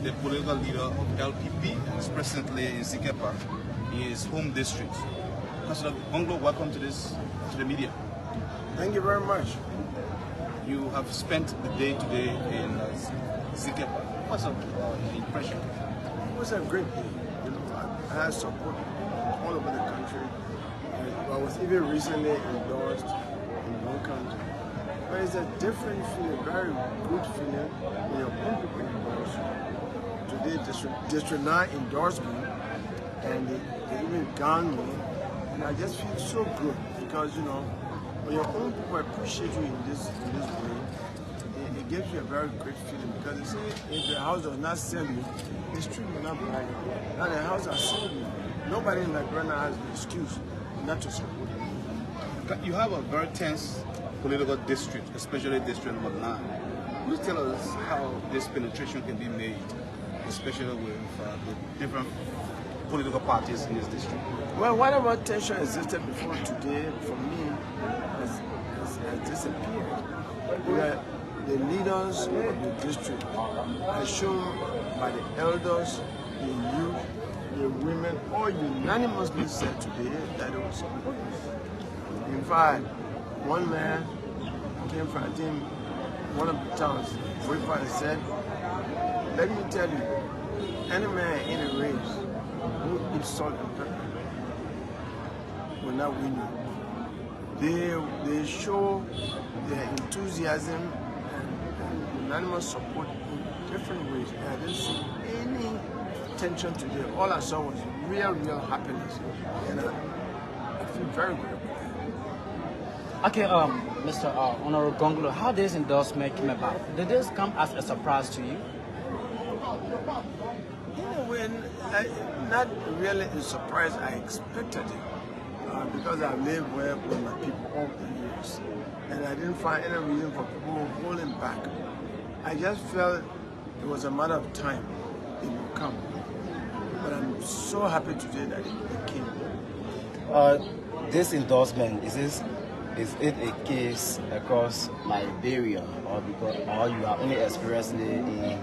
the political leader of LPP, and is presently in Zikepa, his home district. Councillor Gongloe, welcome to the media. Thank you very much. You have spent the day today in Zikepa. What's your impression? It was a great day. You know, I had support all over the country. I was even recently endorsed in Nimba County. But it's a different feeling, very good feeling when your own people endorse you. Today, District 9 endorsed me, and they even gowned me, and I just feel so good because, you know, when your own people appreciate you in this way, it gives you a very great feeling because they say if the house does not sell you, the street will not buy you. Now the house has sold you. Nobody in Liberia has an excuse not to support you. You have a very tense political district, especially District Number 9. Could you tell us how this penetration can be made, especially with the different political parties in this district? Well, whatever tension existed before today, for me, has disappeared. Where the leaders of the district are shown by the elders, the youth, the women, all unanimously said today that it was support. In fact, one man came from one of the towns, and said, let me tell you, any man in a race who eats salt and pepper will not win you. They show their enthusiasm and unanimous support in different ways. And I didn't see any tension today. All I saw was real happiness. And I feel very good. Okay, Mr. Honorable Gongloe, how this endorsement came about? Did this come as a surprise to you? In a way, not really a surprise. I expected it because I've lived well with my people all the years, and I didn't find any reason for people holding back. I just felt it was a matter of time it would come. But I'm so happy today that it came. This endorsement, is it a case across Liberia, or you are only experiencing it in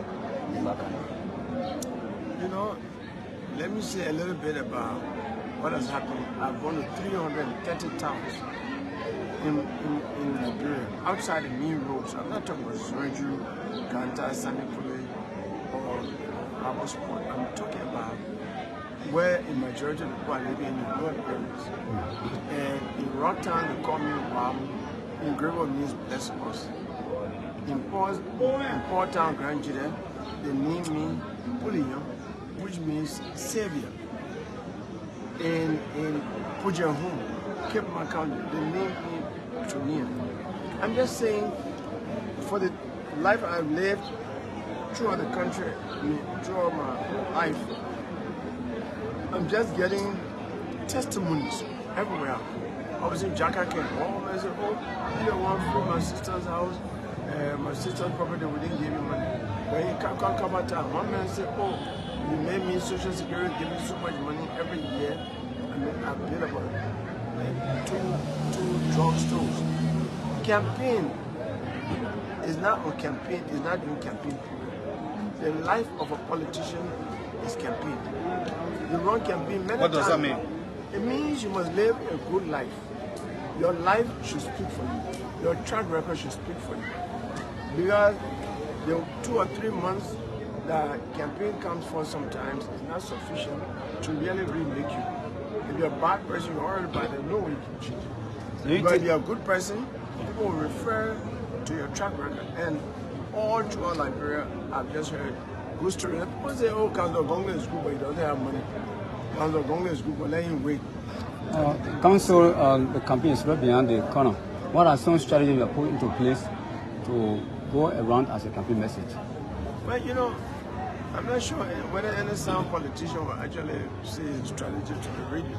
Nimba County? You know, let me say a little bit about what has happened. I've gone to 330 towns in Liberia, outside the main roads. I'm not talking about Zoju, Kanta, Sanipule, or Abbotsport. I'm talking about where a majority of people are living in the rural areas. And in Rocktown, they call me Wam. In Grebo means bless us. In Port Town, Grand Jide, they name me Puliyo, which means Savior. In Pujahu, Cape County, they name me Tunia. I'm just saying, for the life I've lived throughout the country, throughout my life, I'm just getting testimonies everywhere. I was in Jaka came home and I said, oh, you don't want from my sister's house, my sister's property, we didn't give you money. When you come back town, one man said, oh, you made me Social Security, give me so much money every year. I mean, I paid about two drugstores. Campaign is not a campaign, it's not doing campaign. The life of a politician is campaign. You run campaign many times. What does that mean? It means you must live a good life. Your life should speak for you. Your track record should speak for you. Because the 2 or 3 months the campaign comes for sometimes is not sufficient to really remake you. If you're a bad person, you're already bad, there's no way you can change it. But if you're a good person, people will refer to your track record. And all throughout Liberia, I've just heard good stories. People say, oh, Councillor Gongloe is good, but he doesn't have money. Councillor Gongloe is good, but let him wait. Council, the campaign is right behind the corner. What are some strategies you are putting into place to go around as a campaign message? Well, you know, I'm not sure whether any sound politician will actually say his strategy to the radio.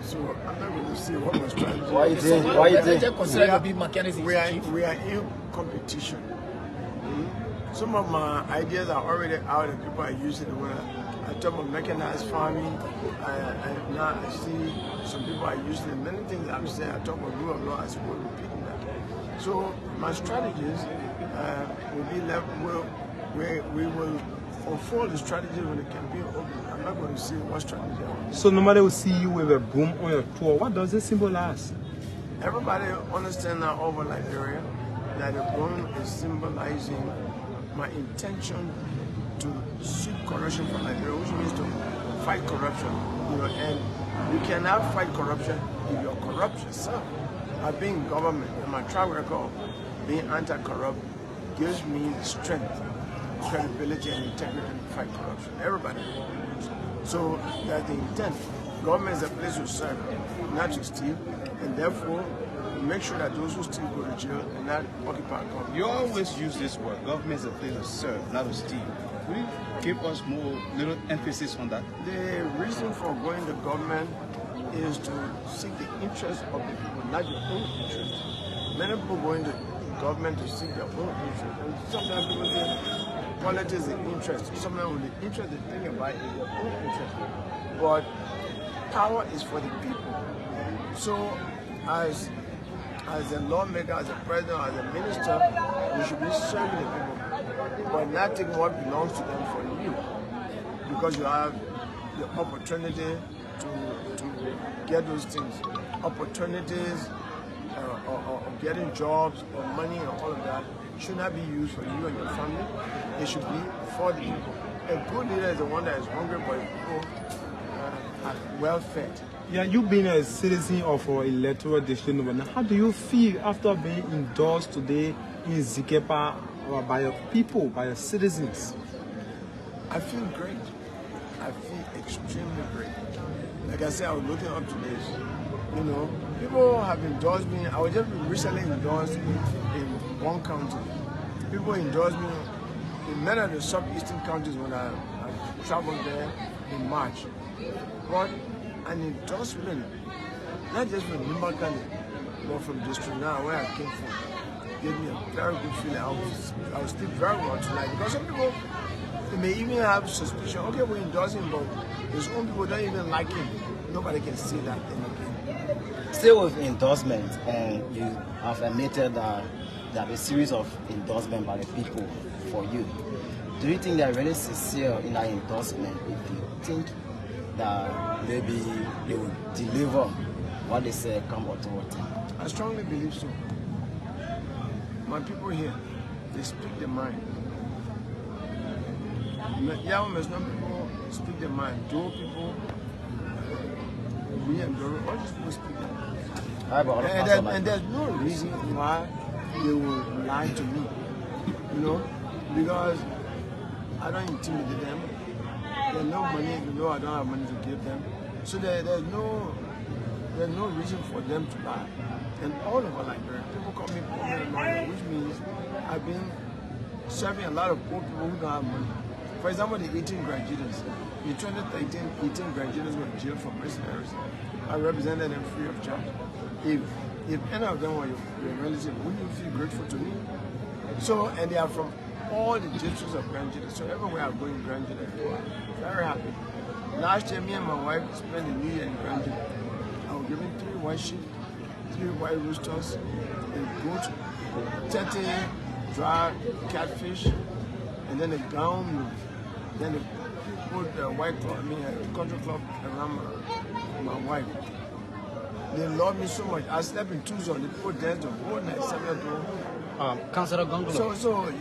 So I'm not going to say what my strategy is. Why you think? We are in competition. Some of my ideas are already out and people are using it. When I talk about mechanized farming, now I see some people are using it. Many things I'm saying, I talk about rule of law, I see people repeating that. So my strategies will be left, we will unfold the strategy when the campaign opens. I'm not going to say what strategy. So nobody will see you with a broom on your tour. What does it symbolize? Everybody understand now over Liberia that the broom is symbolizing my intention to seek corruption from Liberia, which means to fight corruption. You know, and you cannot fight corruption if you're corrupt yourself. I've been in government, and my track record being anti-corrupt gives me the strength, credibility, and integrity to fight corruption. Everybody. So that's the intent. Government is a place to serve, not to steal, and therefore make sure that those who steal go to jail and not occupy government. You always use this word, government is a place to serve, not to steal. Will you give us more little emphasis on that? The reason for going to government is to seek the interest of the people, not your own interest. Many people go into government to seek their own interest. And sometimes people think politics is the interest. Sometimes when the interest they think about is their own interest. But power is for the people. So as a lawmaker, as a president, as a minister, we should be serving the people, but not taking what belongs to them for you. Because you have the opportunity to get those things. Opportunities of getting jobs or money and all of that should not be used for you and your family. It should be for the people. A good leader is the one that is hungry, but people are well fed. Yeah, you being a citizen of our electoral district, how do you feel after being endorsed today in Zikepa by your people, by your citizens? I feel great. I feel extremely great. Like I said, I was looking up to this. You know, people have endorsed me. I was just recently endorsed in one county. People endorsed me in many of the southeastern counties when I traveled there in March. But an endorsement, not just from Nimba County, but from District 9, where I came from, gave me a very good feeling. I will sleep very well tonight. Because some people, they may even have suspicion, okay, we're endorsing him, but his own people don't even like him. Nobody can see that thing again. Still with endorsement, and you have admitted that there are a series of endorsements by the people for you. Do you think they're really sincere in that endorsement if you think that maybe they will deliver what they say come authority? I strongly believe so. My people here, they speak their mind. Young people speak their mind. Joe people, me and Doro, all these people speak their mind. And there's no reason why they will lie to me, you know, because I don't intimidate them. There's no money, you know, I don't have money to give them. So there's no reason for them to lie. And all over Liberia, people call me poor lawyer, which means I've been serving a lot of poor people who don't have money. For example, the 18 graduates. In 2013, 18 graduates were in jail for mercenaries. I represented them free of charge. If any of them were your relative, wouldn't you feel grateful to me? So, and they are from all the districts of Grand Juda. So everywhere I go in Grand Juda, I'm very happy. Last year, me and my wife spent the New Year in Grand Juda. I was given 3 white sheep, 3 white roosters, a goat, 30 dry catfish, and then a gown. Then they put a white cloth, a country cloth around my wife. They love me so much. I slept in 2 zones. They put dance the whole night, 7 o'clock. Councillor Gongloe. So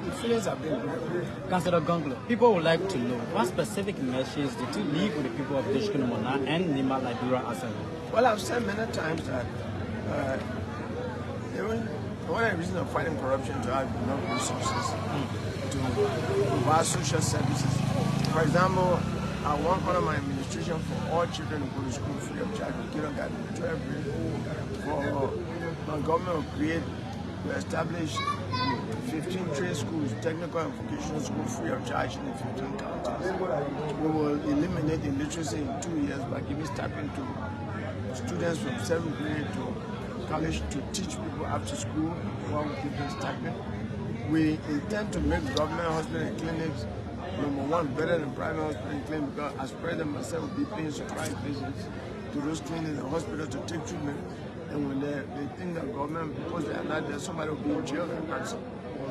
the feelings have been great. Councillor Gongloe, people would like to know what specific messages did you leave with the people of District 9 and Nimba Liberia as a whole? Well, I've said many times that one of the reasons of fighting corruption to have enough resources to provide social services. For example, I work under my administration for all children to go to school free of charge. For my government will create, we establish 15 trade schools, technical and vocational schools free of charge in the 15 counties. We will eliminate illiteracy in 2 years by giving stipend to students from 7th grade to college to teach people after school while we give them stipend. We intend to make government hospital and clinics #1 better than private hospital and clinics, because as president myself will be paying surprise visits to those clinics and hospitals to take treatment. And when they think that government, because they are not there, somebody will be in jail and cancer.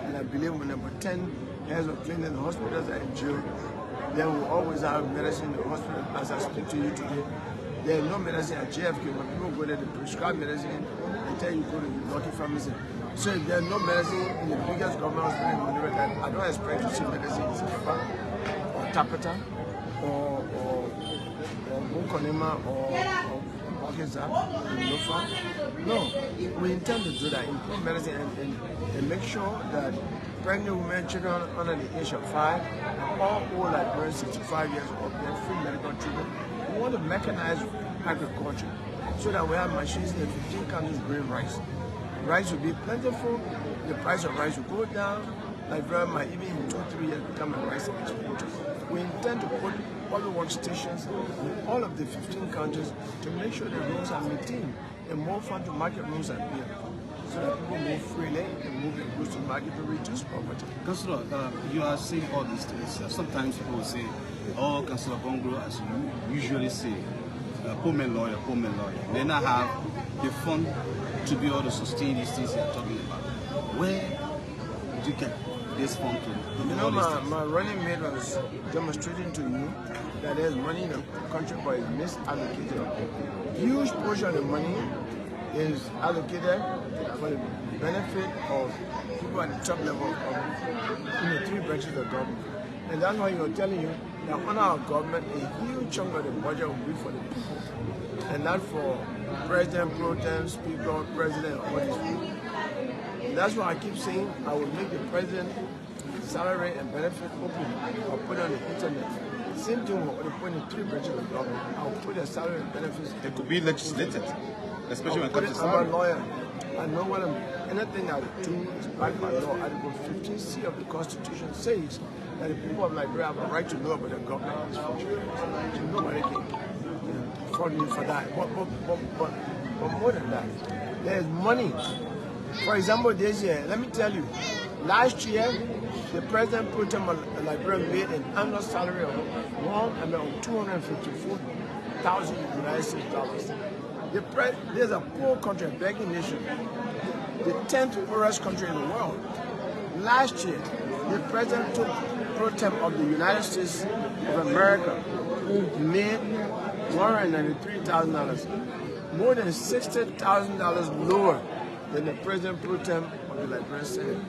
And I believe when #10 heads of clinics and hospitals are in jail. Then we always have medicine in the hospital. As I speak to you today, there is no medicine at JFK. When people go there, they prescribe medicine and tell you go to the Lucky Pharmacy. So if there's no medicine in the biggest government hospital in America, I don't expect to see medicine in Zimbabwe or Tapata or Bukonema or Okeza in Lofa. No, we intend to do that, improve medicine and make sure that pregnant women, children under the age of 5, and all old like 65 years old, get free medical treatment. We want to mechanize agriculture so that we have machines in 15 countries growing rice. Rice will be plentiful, the price of rice will go down, Liberia might even in 2-3 years become a rice exporter. We intend to put public workstations in all of the 15 countries to make sure the rules are maintained and more fun to market rules are built so that people move freely and move their goods to market to reduce poverty. Councillor, you are saying all these things. Sometimes people will say, oh, Councillor Gongloe, as you usually say, poor man lawyer, poor man lawyer. They now have the fund to be able to sustain these things you are talking about. Where do you get this fund to? You know, my running mate was demonstrating to you that there's money in the country but it's misallocated. Huge portion of the money is allocated for the benefit of people at the top level of the 3 branches of government. And that's why you're telling you that under our government, a huge chunk of the budget will be for the people. And not for President, Pro Tem, Speaker, President, all these people. And that's why I keep saying I will make the President salary and benefit open. I'll put it on the internet. Same thing with the point in 3 branches of government. I'll put their salary and benefits. It could be legislated, especially when it comes to salary. I'm a salary. lawyer. I know what anything I do is backed by law. Article 15C of the Constitution says that the people of Liberia have a right to know about the government and its function. Nobody can fault me for that. But more than that, there's money. For example, this year, let me tell you, last year, the President Pro Tem of Liberia made an annual salary of $254,000 United States dollars. There's a poor country, a begging nation, the 10th poorest country in the world. Last year, the President Pro Tem of the United States of America made $193,000, more than $60,000 lower than the President Pro Tem of the Liberian Senate.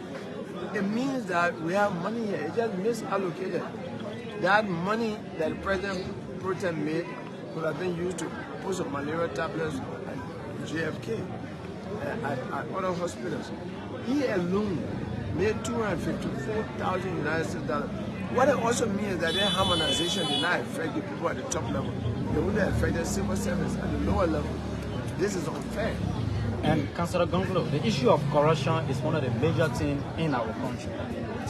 It means that we have money here. It just misallocated. That money that the President Pro Tem made could have been used to put some malaria tablets at JFK, at other hospitals. He alone made $254,000 United States dollars. What it also means is that their harmonization did not affect the people at the top level. They only affected civil service at the lower level. This is unfair. And Councillor Gongloe, the issue of corruption is one of the major things in our country.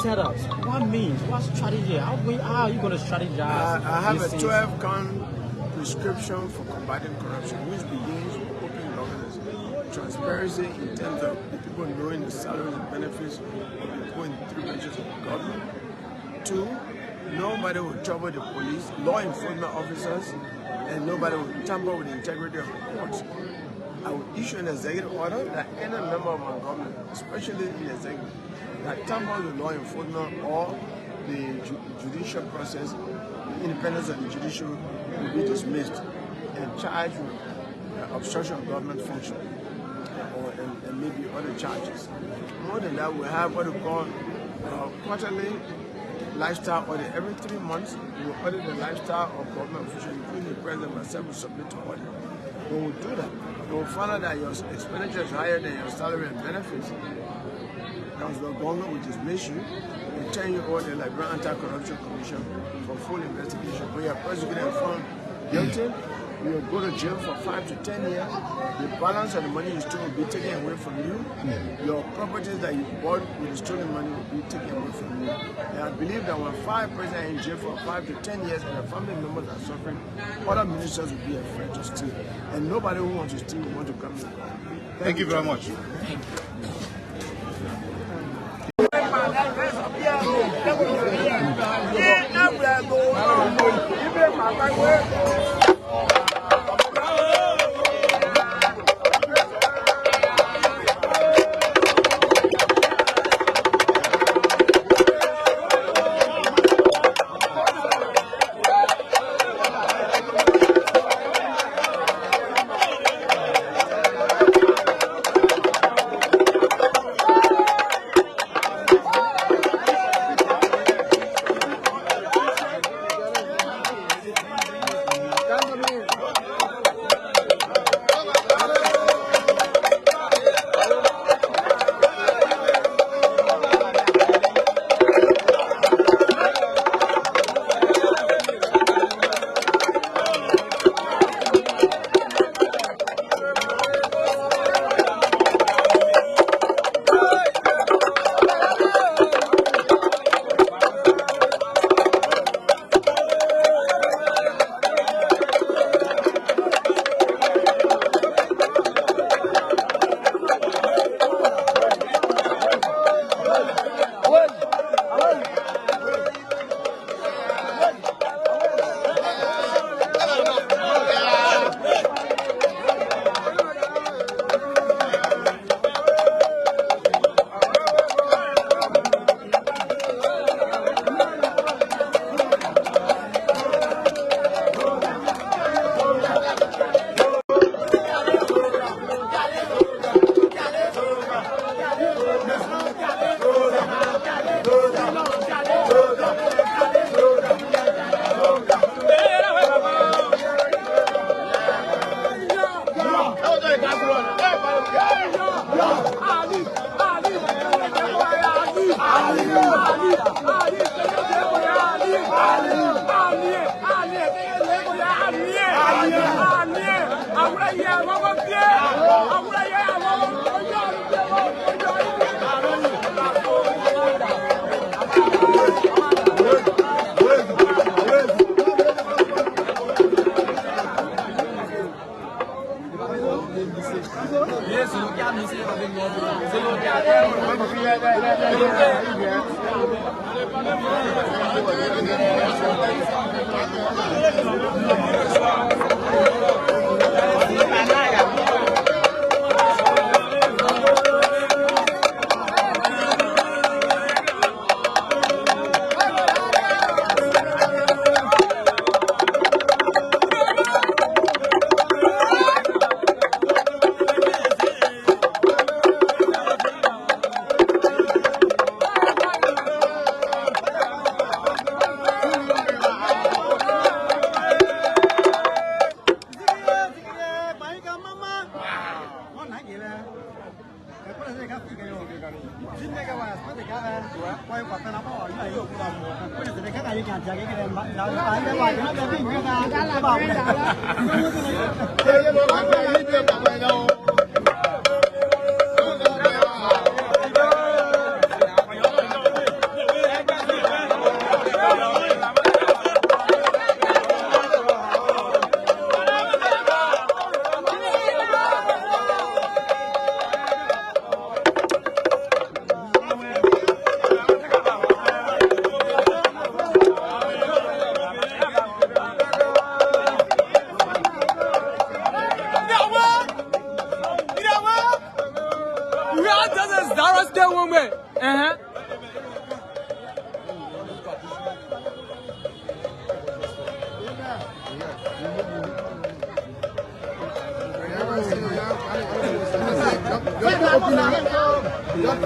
Tell us, what means, what strategy, how are you going to strategize? I have a 12-count prescription for combating corruption, which begins with open governance, transparency in terms of the people knowing the salaries and benefits of the people in the 3 branches of the government. 2, nobody will trouble the police, law enforcement officers, and nobody will tamper with the integrity of the courts. I will issue an executive order that any member of my government, especially in the executive, that tampers with law enforcement or the judicial process, the independence of the judiciary will be dismissed and charged with obstruction of government function and maybe other charges. More than that, we have what we call quarterly lifestyle audit. Every 3 months, we will audit the lifestyle of government officials, including the president myself, will submit to audit. When we do that, we will find out that your expenditure is higher than your salary and benefits. Councillor Gongloe will dismiss you and turn you over to the Liberian Anti-Corruption Commission for full investigation. When you are prosecuted and found guilty, you will go to jail for 5 to 10 years. The balance of the money you stole will be taken away from you. Your properties that you bought with the stolen money will be taken away from you. And I believe that when 5 presidents are in jail for 5 to 10 years and the family members are suffering, other ministers will be afraid to steal. And nobody who wants to steal will want to come in. Thank you very much. Thank you.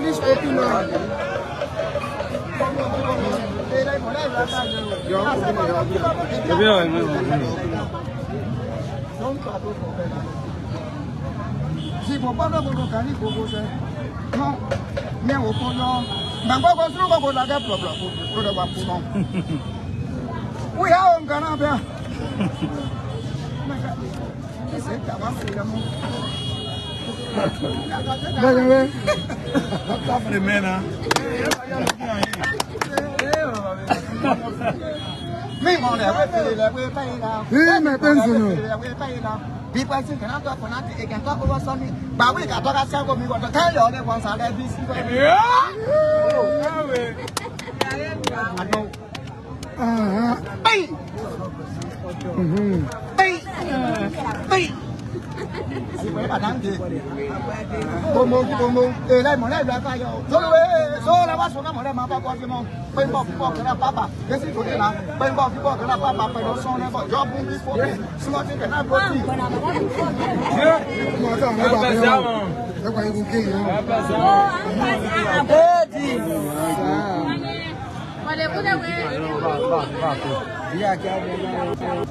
Please open up. People think cannot talk for nothing, they can talk over something, but we can talk as we got to tell you all the ones are like this.